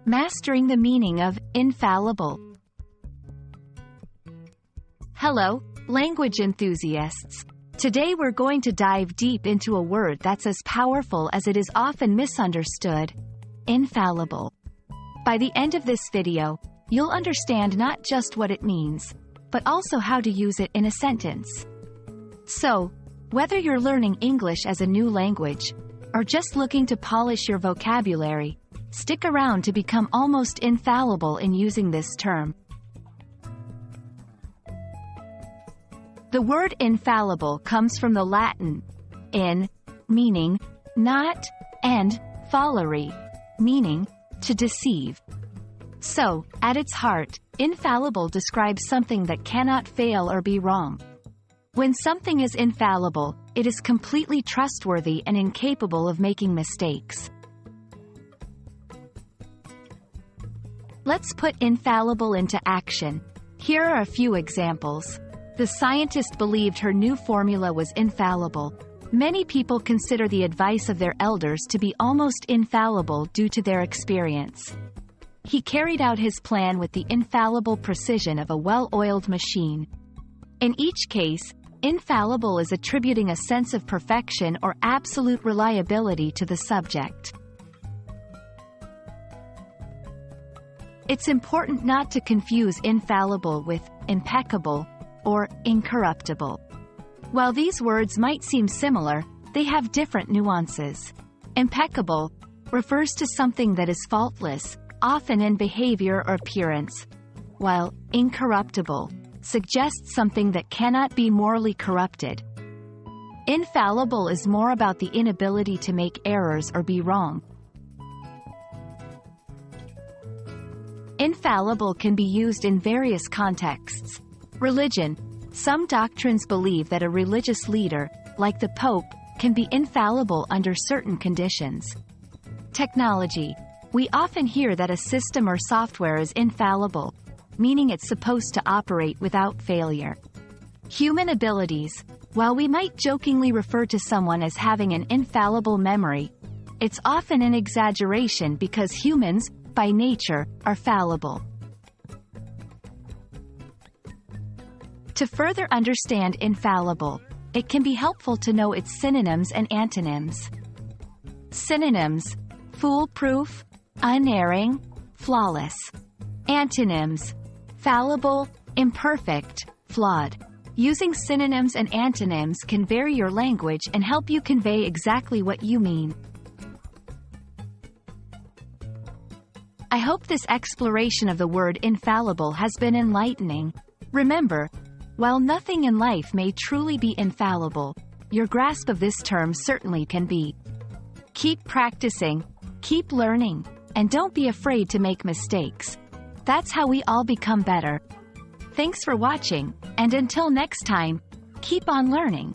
Mastering the meaning of infallible. Hello, language enthusiasts. Today we're going to dive deep into a word that's as powerful as it is often misunderstood: infallible. By the end of this video, you'll understand not just what it means, but also how to use it in a sentence. So, whether you're learning English as a new language, or just looking to polish your vocabulary, stick around to become almost infallible in using this term. The word infallible comes from the Latin in, meaning not, and falleri, meaning to deceive. So, at its heart, infallible describes something that cannot fail or be wrong. When something is infallible, it is completely trustworthy and incapable of making mistakes. Let's put infallible into action. Here are a few examples. The scientist believed her new formula was infallible. Many people consider the advice of their elders to be almost infallible due to their experience. He carried out his plan with the infallible precision of a well-oiled machine. In each case, infallible is attributing a sense of perfection or absolute reliability to the subject. It's important not to confuse infallible with impeccable or incorruptible. While these words might seem similar, they have different nuances. Impeccable refers to something that is faultless, often in behavior or appearance, while incorruptible suggests something that cannot be morally corrupted. Infallible is more about the inability to make errors or be wrong. Infallible can be used in various contexts. Religion. Some doctrines believe that a religious leader, like the Pope, can be infallible under certain conditions. Technology. We often hear that a system or software is infallible, meaning it's supposed to operate without failure. Human abilities. While we might jokingly refer to someone as having an infallible memory, it's often an exaggeration because humans, by nature, are fallible. To further understand infallible, it can be helpful to know its synonyms and antonyms. Synonyms: foolproof, unerring, flawless. Antonyms: fallible, imperfect, flawed. Using synonyms and antonyms can vary your language and help you convey exactly what you mean. I hope this exploration of the word infallible has been enlightening. Remember, while nothing in life may truly be infallible, your grasp of this term certainly can be. Keep practicing, keep learning, and don't be afraid to make mistakes. That's how we all become better. Thanks for watching, and until next time, keep on learning.